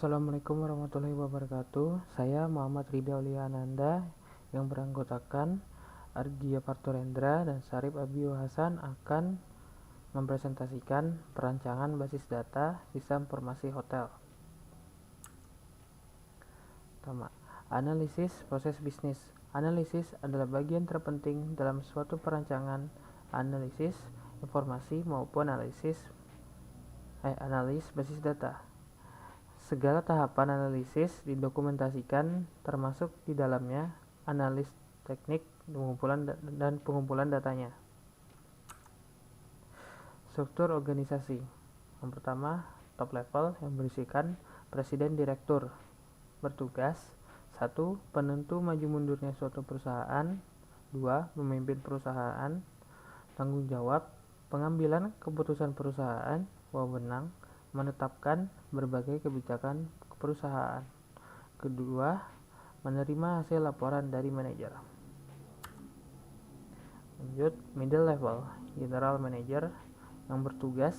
Assalamualaikum warahmatullahi wabarakatuh. Saya Muhammad Ridha Aulia Ananda yang beranggotakan Argia Parturendra dan Sarip Abiyo Hasan akan mempresentasikan perancangan basis data sistem informasi hotel. Pertama, analisis proses bisnis. Analisis adalah bagian terpenting dalam suatu perancangan analisis informasi maupun analis basis data. Segala tahapan analisis didokumentasikan, termasuk di dalamnya analis teknik dan pengumpulan datanya. Struktur organisasi. Yang pertama, top level yang berisikan presiden direktur. Bertugas: 1. Penentu maju mundurnya suatu perusahaan. 2. Pemimpin perusahaan. Tanggung jawab: pengambilan keputusan perusahaan. Wewenang: menetapkan berbagai kebijakan perusahaan. Kedua, menerima hasil laporan dari manajer. Lanjut, middle level, general manager yang bertugas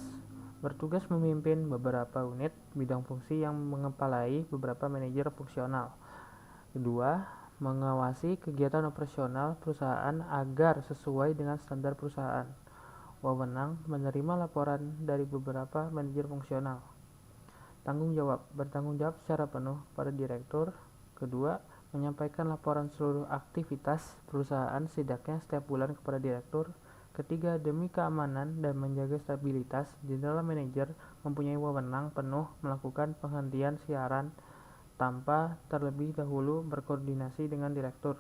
memimpin beberapa unit bidang fungsi yang mengepalai beberapa manajer fungsional. Kedua, mengawasi kegiatan operasional perusahaan agar sesuai dengan standar perusahaan. Wewenang: menerima laporan dari beberapa manajer fungsional. Tanggung jawab: bertanggung jawab secara penuh pada direktur. Kedua, menyampaikan laporan seluruh aktivitas perusahaan setidaknya setiap bulan kepada direktur. Ketiga, demi keamanan dan menjaga stabilitas, general manager mempunyai wewenang penuh melakukan penghentian siaran tanpa terlebih dahulu berkoordinasi dengan direktur.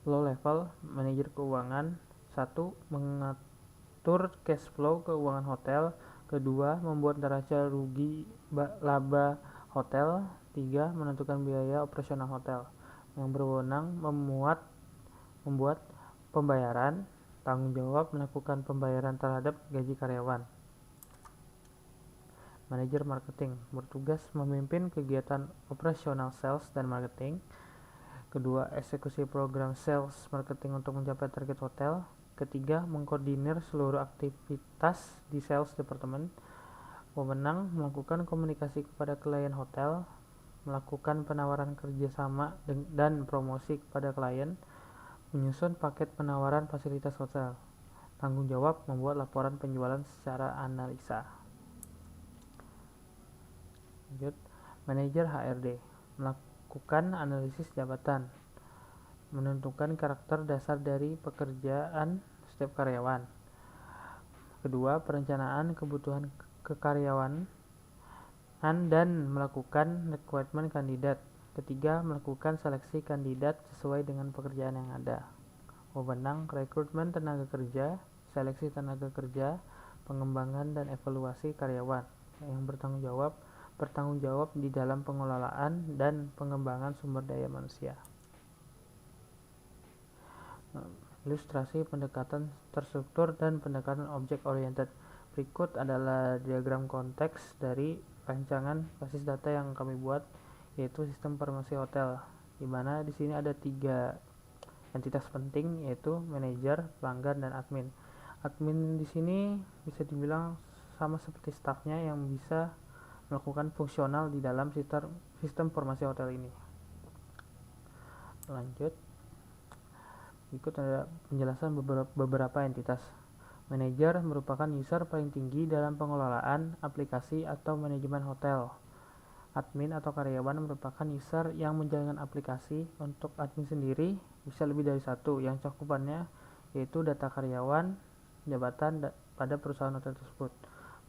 Low level, manajer keuangan. 1. Mengatur cash flow keuangan hotel. Kedua, membuat neraca rugi laba hotel. 3. Menentukan biaya operasional hotel. Yang berwenang membuat pembayaran. Tanggung jawab melakukan pembayaran terhadap gaji karyawan. Manajer marketing bertugas memimpin kegiatan operasional sales dan marketing. Kedua, eksekusi program sales marketing untuk mencapai target hotel. Ketiga, mengkoordinir seluruh aktivitas di sales department. Wewenang: melakukan komunikasi kepada klien hotel, melakukan penawaran kerjasama dan promosi kepada klien, menyusun paket penawaran fasilitas hotel. Tanggung jawab: membuat laporan penjualan secara analisa. Lanjut, manajer HRD melakukan analisis jabatan, menentukan karakter dasar dari pekerjaan setiap karyawan. Kedua, perencanaan kebutuhan kekaryawanan dan melakukan rekrutmen kandidat. Ketiga, melakukan seleksi kandidat sesuai dengan pekerjaan yang ada. Wewenang: rekrutmen tenaga kerja, seleksi tenaga kerja, pengembangan dan evaluasi karyawan. Yang bertanggung jawab di dalam pengelolaan dan pengembangan sumber daya manusia. Ilustrasi pendekatan terstruktur dan pendekatan object oriented. Berikut adalah diagram konteks dari rancangan basis data yang kami buat, yaitu sistem informasi hotel, di mana di sini ada 3 entitas penting, yaitu manajer, pelanggan, dan admin. Admin di sini bisa dibilang sama seperti stafnya yang bisa melakukan fungsional di dalam sistem informasi hotel ini. Lanjut, berikut ada penjelasan beberapa entitas. Manajer merupakan user paling tinggi dalam pengelolaan aplikasi atau manajemen hotel. Admin atau karyawan merupakan user yang menjalankan aplikasi. Untuk admin sendiri bisa lebih dari satu, yang cakupannya yaitu data karyawan, jabatan pada perusahaan hotel tersebut.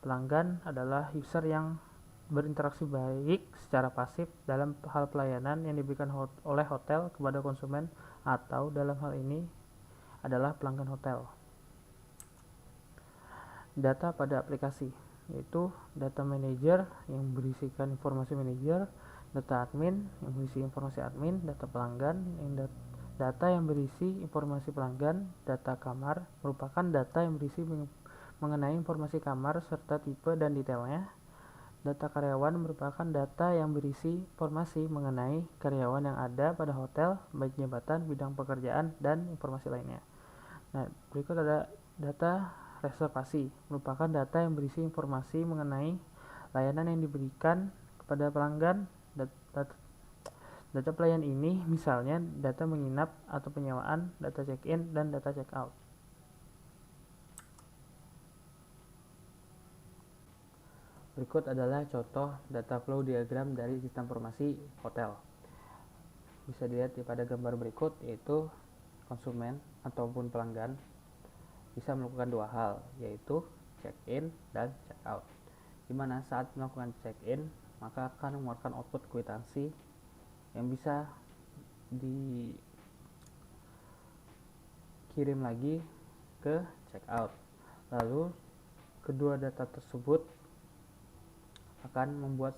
Pelanggan adalah user yang berinteraksi baik secara pasif dalam hal pelayanan yang diberikan oleh hotel kepada konsumen, atau dalam hal ini adalah pelanggan hotel. Data pada aplikasi, yaitu data manajer yang berisikan informasi manajer, data admin yang berisi informasi admin, data pelanggan data yang berisi informasi pelanggan. Data kamar merupakan data yang berisi mengenai informasi kamar serta tipe dan detailnya. Data karyawan merupakan data yang berisi informasi mengenai karyawan yang ada pada hotel, baik jabatan, bidang pekerjaan, dan informasi lainnya. Nah, berikut ada data reservasi, merupakan data yang berisi informasi mengenai Layanan yang diberikan kepada pelanggan, data pelayan ini misalnya data menginap atau penyewaan, data check-in, dan data check-out. Berikut adalah contoh data flow diagram dari sistem informasi hotel. Bisa dilihat pada gambar berikut, yaitu konsumen ataupun pelanggan bisa melakukan dua hal, yaitu check-in dan check-out. Dimana saat melakukan check-in, maka akan mengeluarkan output kwitansi yang bisa dikirim lagi ke check-out. Lalu kedua data tersebut akan membuat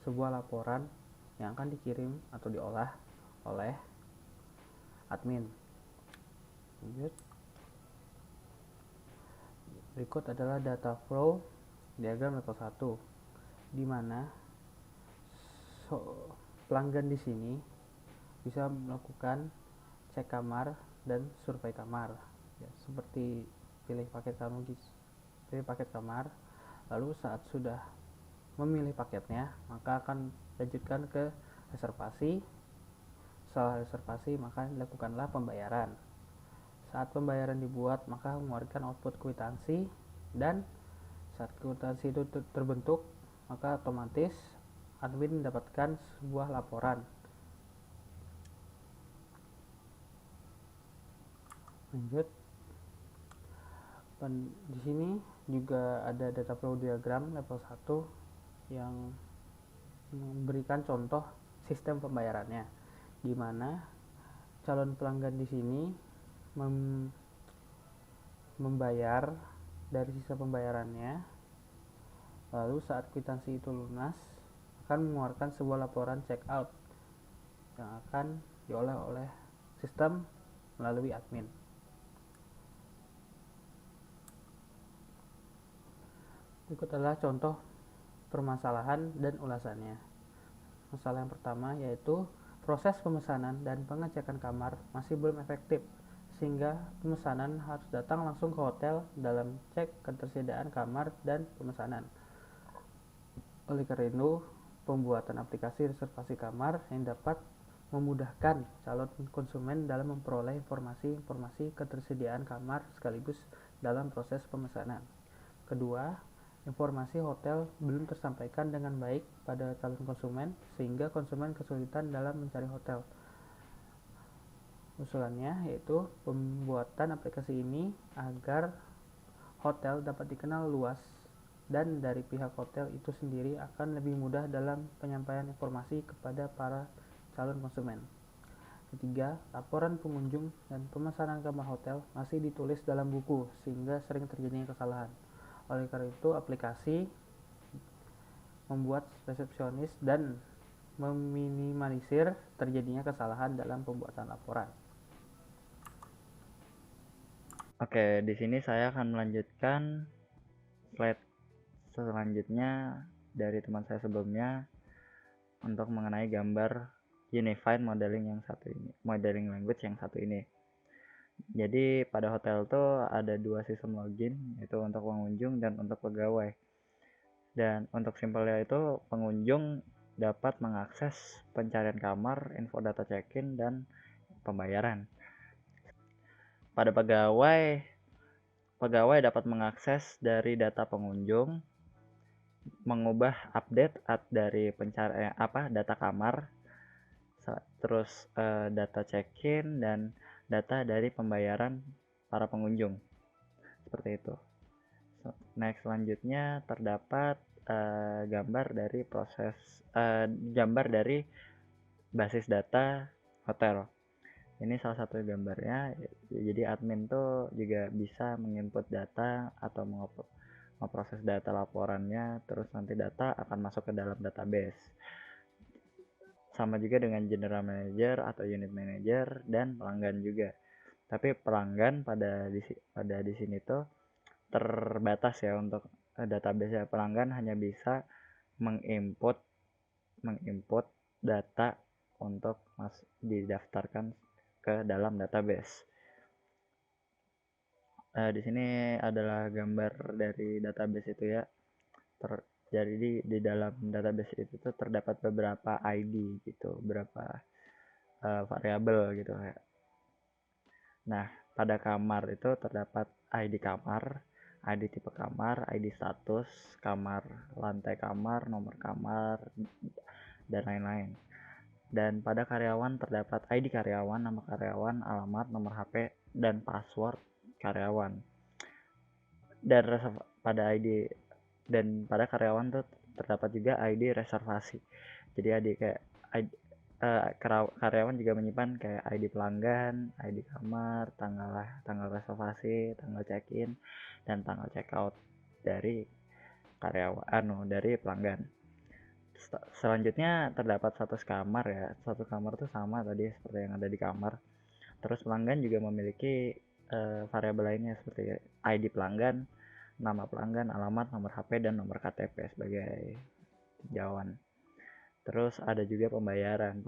sebuah laporan yang akan dikirim atau diolah oleh admin. Lanjut. Berikut adalah data flow diagram level 1, di mana pelanggan di sini bisa melakukan cek kamar dan survei kamar. Ya, seperti pilih paket kamar, lalu saat sudah memilih paketnya, maka akan lanjutkan ke reservasi. Setelah reservasi, maka dilakukanlah pembayaran. Saat pembayaran dibuat, maka mengeluarkan output kwitansi, dan saat kwitansi itu terbentuk, maka otomatis admin mendapatkan sebuah laporan. Lanjut. Di sini juga ada data flow diagram level 1 yang memberikan contoh sistem pembayarannya, di mana calon pelanggan di sini membayar dari sisa pembayarannya, lalu saat kwitansi itu lunas akan mengeluarkan sebuah laporan check out yang akan diolah oleh sistem melalui admin. Berikut adalah contoh permasalahan dan ulasannya. Masalah yang pertama yaitu proses pemesanan dan pengecekan kamar masih belum efektif, sehingga pemesanan harus datang langsung ke hotel dalam cek ketersediaan kamar dan pemesanan. Oleh karena itu, pembuatan aplikasi reservasi kamar yang dapat memudahkan calon konsumen dalam memperoleh informasi ketersediaan kamar sekaligus dalam proses pemesanan. Kedua, informasi hotel belum tersampaikan dengan baik pada calon konsumen sehingga konsumen kesulitan dalam mencari hotel. Usulannya yaitu pembuatan aplikasi ini agar hotel dapat dikenal luas dan dari pihak hotel itu sendiri akan lebih mudah dalam penyampaian informasi kepada para calon konsumen. Ketiga, laporan pengunjung dan pemesanan kamar hotel masih ditulis dalam buku sehingga sering terjadinya kesalahan. Oleh karena itu, aplikasi membuat resepsionis dan meminimalisir terjadinya kesalahan dalam pembuatan laporan. Oke, di sini saya akan melanjutkan slide selanjutnya dari teman saya sebelumnya untuk mengenai gambar Unified Modeling Language yang satu ini. Jadi pada hotel tuh ada dua sistem login, yaitu untuk pengunjung dan untuk pegawai. Dan untuk simpelnya itu pengunjung dapat mengakses pencarian kamar, info data check-in, dan pembayaran. Pada pegawai dapat mengakses dari data pengunjung, mengubah update dari data kamar, terus data check-in dan data dari pembayaran para pengunjung, seperti itu. Next, selanjutnya terdapat gambar dari basis data hotel. Ini salah satu gambarnya. Jadi admin tuh juga bisa menginput data atau memproses data laporannya, terus nanti data akan masuk ke dalam database. Sama juga dengan general manager atau unit manager dan pelanggan juga. Tapi pelanggan pada di sini tuh terbatas ya untuk database ya. Pelanggan hanya bisa menginput data untuk didaftarkan ke dalam database. Di sini adalah gambar dari database itu ya. Jadi di dalam database itu tuh terdapat beberapa ID gitu, beberapa variabel gitu ya. Nah, pada kamar itu terdapat ID kamar, ID tipe kamar, ID status kamar, lantai kamar, nomor kamar, dan lain-lain. Dan pada karyawan terdapat ID karyawan, nama karyawan, alamat, nomor HP, dan password karyawan. Dan pada ID dan pada karyawan tuh terdapat juga ID reservasi. Jadi ada kayak ID, karyawan juga menyimpan kayak ID pelanggan, ID kamar, tanggal reservasi, tanggal check-in, dan tanggal check-out dari karyawan dari pelanggan. Selanjutnya terdapat status kamar ya. Satu kamar tuh sama tadi seperti yang ada di kamar. Terus pelanggan juga memiliki variabel lainnya seperti ID pelanggan, nama pelanggan, alamat, nomor HP, dan nomor KTP sebagai tinjauan. Terus ada juga pembayaran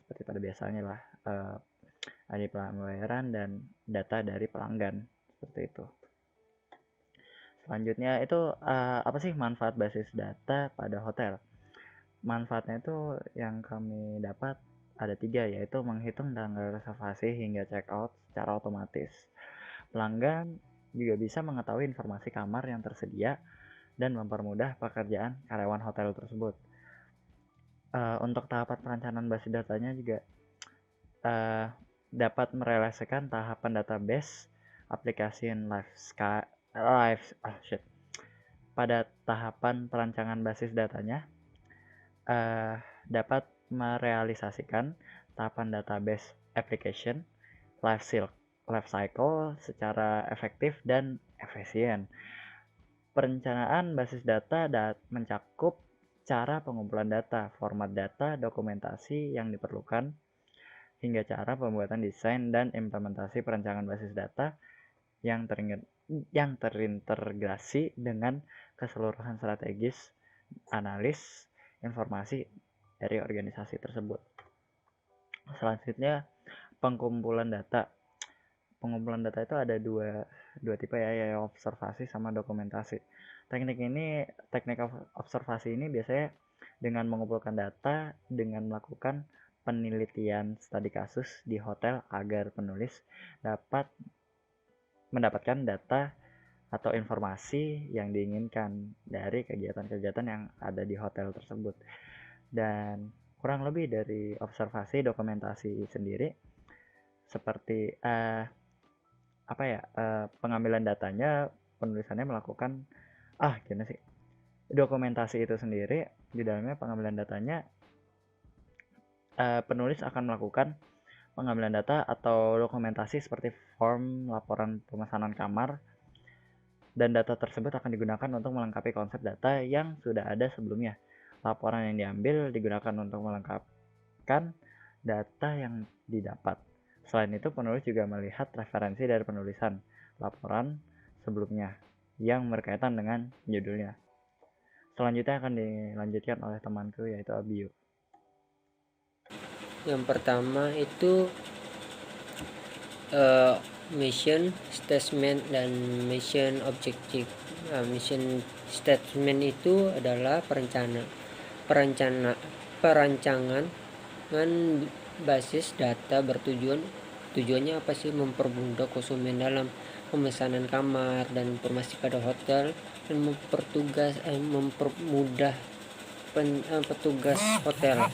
seperti pada biasanya lah, ID pembayaran dan data dari pelanggan seperti itu. Selanjutnya itu apa sih manfaat basis data pada hotel? Manfaatnya itu yang kami dapat ada 3, yaitu menghitung tanggal reservasi hingga check out secara otomatis. Pelanggan juga bisa mengetahui informasi kamar yang tersedia dan mempermudah pekerjaan karyawan hotel tersebut. Untuk tahapan perencanaan basis datanya juga dapat merealisasikan tahapan database aplikasi pada tahapan perancangan basis datanya dapat merealisasikan tahapan database application life cycle secara efektif dan efisien. Perencanaan basis data mencakup cara pengumpulan data, format data, dokumentasi yang diperlukan, hingga cara pembuatan desain dan implementasi perencanaan basis data yang terintegrasi dengan keseluruhan strategis analis informasi dari organisasi tersebut. Selanjutnya pengumpulan data. Pengumpulan data itu ada dua tipe ya, yaitu observasi sama dokumentasi. Teknik observasi ini biasanya dengan mengumpulkan data dengan melakukan penelitian studi kasus di hotel agar penulis dapat mendapatkan data atau informasi yang diinginkan dari kegiatan-kegiatan yang ada di hotel tersebut. Dan kurang lebih dari observasi dokumentasi sendiri seperti pengambilan datanya, penulisannya melakukan gimana sih, dokumentasi itu sendiri di dalamnya pengambilan datanya, penulis akan melakukan pengambilan data atau dokumentasi seperti form laporan pemesanan kamar, dan data tersebut akan digunakan untuk melengkapi konsep data yang sudah ada sebelumnya. Laporan yang diambil digunakan untuk melengkapkan data yang didapat. Selain itu, penulis juga melihat referensi dari penulisan laporan sebelumnya yang berkaitan dengan judulnya. Selanjutnya akan dilanjutkan oleh temanku, yaitu Abiu. Yang pertama itu mission statement dan mission objective. Mission statement itu adalah perancangan basis data tujuannya apa sih? Mempermudah konsumen dalam pemesanan kamar dan informasi pada hotel, dan mempermudah petugas hotel.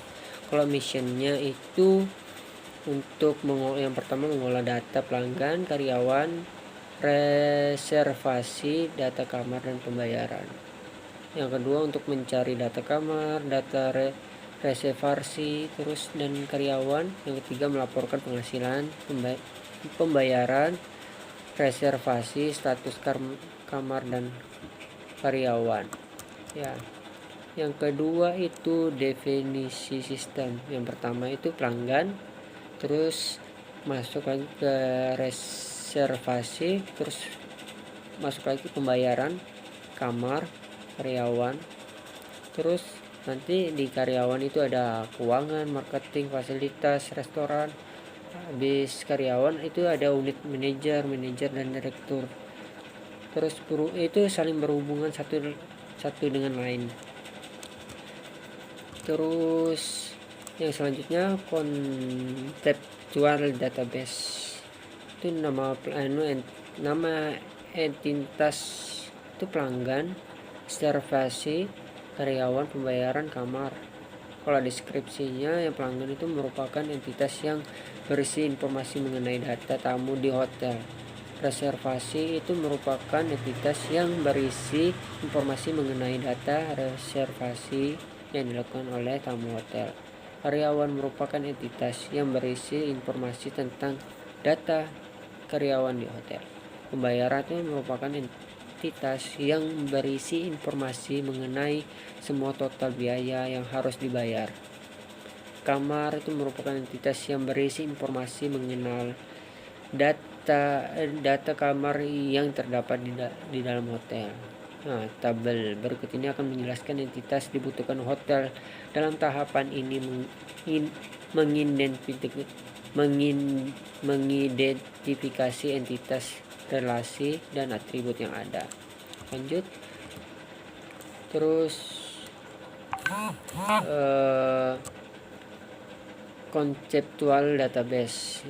Kalau missionnya itu untuk yang pertama mengolah data pelanggan, karyawan, reservasi, data kamar, dan pembayaran. Yang kedua untuk mencari data kamar, data reservasi, terus dan karyawan. Yang ketiga melaporkan penghasilan, pembayaran, reservasi, status kamar, dan karyawan. Ya. Yang kedua itu definisi sistem. Yang pertama itu pelanggan, terus masuk lagi ke reservasi, terus masuk lagi pembayaran, kamar, karyawan. Terus nanti di karyawan itu ada keuangan, marketing, fasilitas, restoran. Habis karyawan itu ada unit manajer dan direktur. Terus itu saling berhubungan satu dengan lain. Terus yang selanjutnya konseptual database, itu nama entitas itu pelanggan, reservasi, karyawan, pembayaran, kamar. Kalau deskripsinya, yang pelanggan itu merupakan entitas yang berisi informasi mengenai data tamu di hotel. Reservasi itu merupakan entitas yang berisi informasi mengenai data reservasi yang dilakukan oleh tamu hotel. Karyawan merupakan entitas yang berisi informasi tentang data karyawan di hotel. Pembayaran itu merupakan entitas yang berisi informasi mengenai semua total biaya yang harus dibayar. Kamar itu merupakan entitas yang berisi informasi mengenal data kamar yang terdapat di dalam hotel. Nah, tabel berikut ini akan menjelaskan entitas dibutuhkan hotel. Dalam tahapan ini mengidentifikasi entitas, relasi, dan atribut yang ada. Lanjut. Terus konseptual database,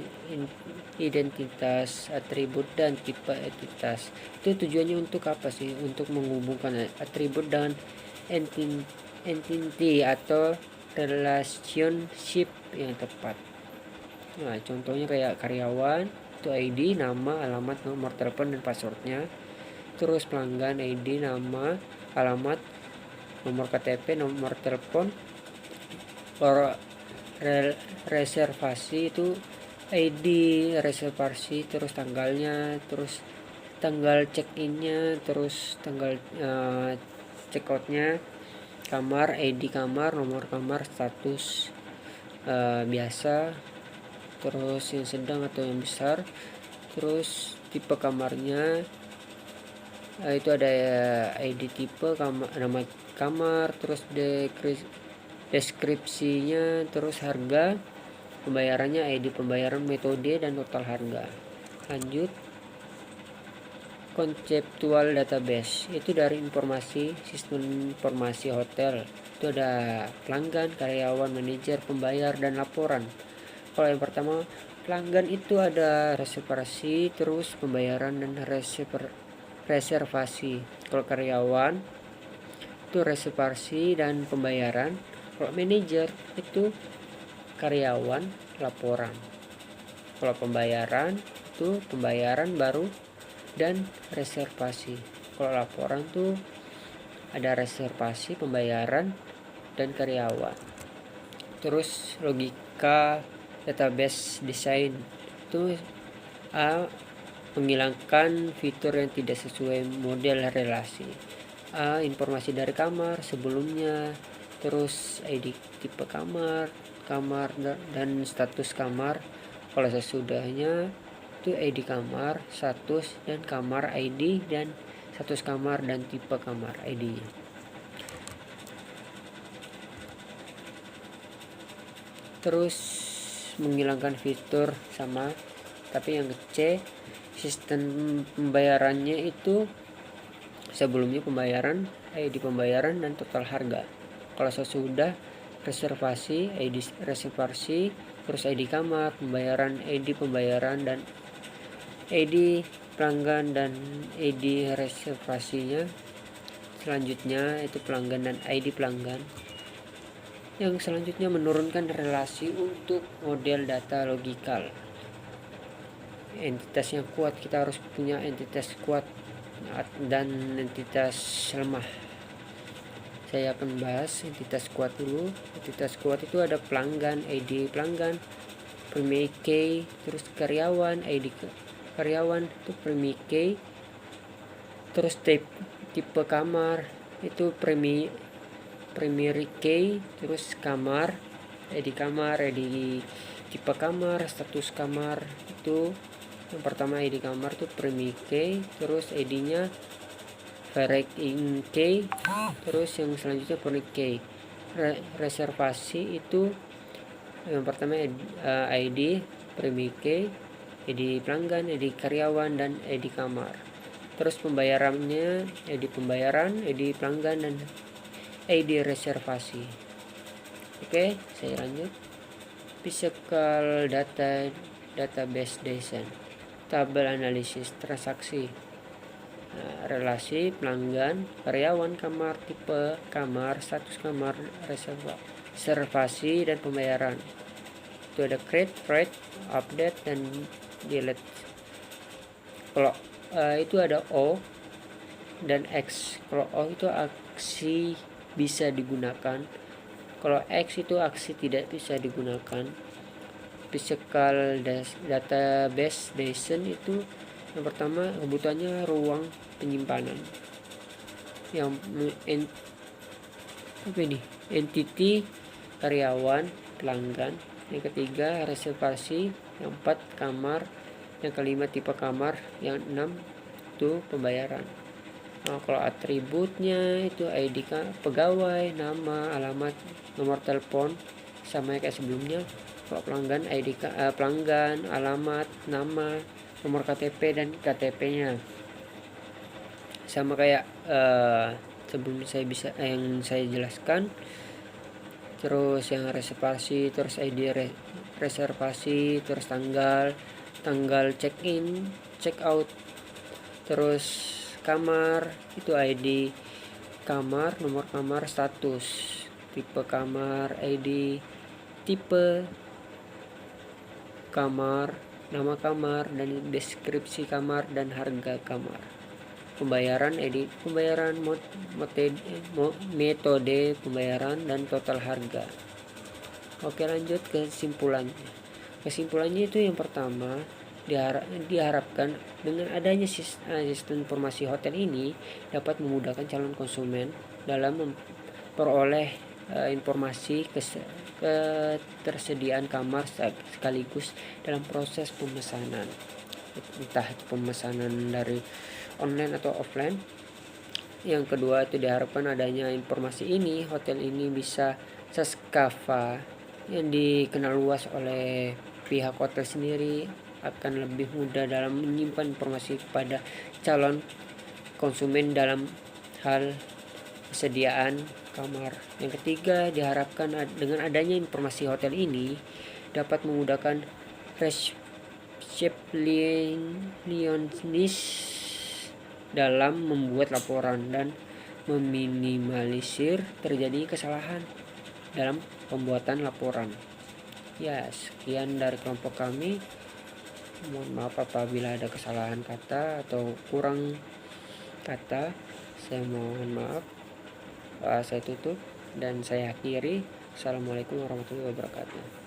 identitas, atribut, dan tipe entitas. Itu tujuannya untuk apa sih? Untuk menghubungkan atribut dengan entity atau relationship yang tepat. Nah, contohnya kayak karyawan itu ID, nama, alamat, nomor telepon, dan passwordnya. Terus pelanggan ID, nama, alamat, nomor KTP, nomor telepon. Reservasi itu ID reservasi, terus tanggalnya, terus tanggal check-innya, terus tanggal check-outnya. Kamar, ID kamar, nomor kamar, status biasa, terus yang sedang atau yang besar. Terus tipe kamarnya, itu ada ID tipe, nama kamar, terus deskripsinya, terus harga, pembayarannya, ID pembayaran, metode, dan total harga. Lanjut. Konseptual database itu dari informasi sistem informasi hotel. Itu ada pelanggan, karyawan, manajer, pembayar, dan laporan. Kalau yang pertama, pelanggan itu ada reservasi, terus pembayaran, dan reservasi. Kalau karyawan itu reservasi dan pembayaran. Kalau manajer itu karyawan, laporan. Kalau pembayaran itu pembayaran baru dan reservasi. Kalau laporan tuh ada reservasi, pembayaran, dan karyawan. Terus logika database design itu menghilangkan fitur yang tidak sesuai model relasi. Informasi dari kamar sebelumnya, terus ID tipe kamar, dan status kamar. Kalau sesudahnya itu ID kamar, status, dan kamar ID, dan status kamar dan tipe kamar ID. Terus menghilangkan fitur sama, tapi yang C, sistem pembayarannya itu sebelumnya pembayaran, ID pembayaran, dan total harga. Kalau sesudah reservasi, ID reservasi, terus ID kamar, pembayaran, ID pembayaran, dan ID pelanggan, dan ID reservasinya. Selanjutnya itu pelanggan dan ID pelanggan. Yang selanjutnya menurunkan relasi untuk model data logikal. Entitas yang kuat, kita harus punya entitas kuat dan entitas lemah. Saya akan bahas entitas kuat dulu. Entitas kuat itu ada pelanggan, ID pelanggan, primary key, terus karyawan, ID karyawan itu primary key, terus tipe kamar itu primary key, terus kamar, ID kamar, ID tipe kamar, status kamar. Itu yang pertama ID kamar itu primary key, terus ID-nya varying key, terus yang selanjutnya primary key. Reservasi itu yang pertama ID primary key, ID pelanggan, ID karyawan, dan ID kamar. Terus pembayarannya ID pembayaran, ID pelanggan, dan ID reservasi. Oke, saya lanjut. Physical data, database design, tabel analisis transaksi, relasi pelanggan, karyawan, kamar, tipe kamar, status kamar, reservasi dan pembayaran. Itu ada create, write, update dan delete. Kalau itu ada O dan X. Kalau O itu aksi bisa digunakan, kalau X itu aksi tidak bisa digunakan. Physical database design itu yang pertama kebutuhannya ruang penyimpanan, yang entity karyawan, pelanggan. Yang ketiga reservasi, yang 4 kamar, yang kelima tipe kamar, yang 6 itu pembayaran. Nah, kalau atributnya itu ID pegawai, nama, alamat, nomor telepon sama kayak sebelumnya. Kalau pelanggan ID pelanggan, alamat, nama, nomor KTP dan KTP-nya sama kayak sebelum yang saya jelaskan. Terus yang reservasi, terus ID reservasi, terus tanggal check in, check out, terus kamar itu ID kamar, nomor kamar, status, tipe kamar, ID, tipe kamar, nama kamar, dan deskripsi kamar dan harga kamar. Pembayaran, ID pembayaran, metode pembayaran, dan total harga. Oke, lanjut ke kesimpulannya itu yang pertama, diharapkan dengan adanya sistem informasi hotel ini dapat memudahkan calon konsumen dalam memperoleh informasi ketersediaan kamar sekaligus dalam proses pemesanan, entah itu pemesanan dari online atau offline. Yang kedua itu diharapkan adanya informasi ini, hotel ini bisa Saskava yang dikenal luas oleh pihak hotel sendiri akan lebih mudah dalam menyimpan informasi kepada calon konsumen dalam hal kesediaan kamar. Yang ketiga, diharapkan dengan adanya informasi hotel ini dapat memudahkan resepsionis dalam membuat laporan dan meminimalisir terjadi kesalahan dalam pembuatan laporan. Ya, sekian dari kelompok kami. Mohon maaf apabila ada kesalahan kata atau kurang kata. Saya mohon maaf. Saya tutup dan saya akhiri. Assalamualaikum warahmatullahi wabarakatuh.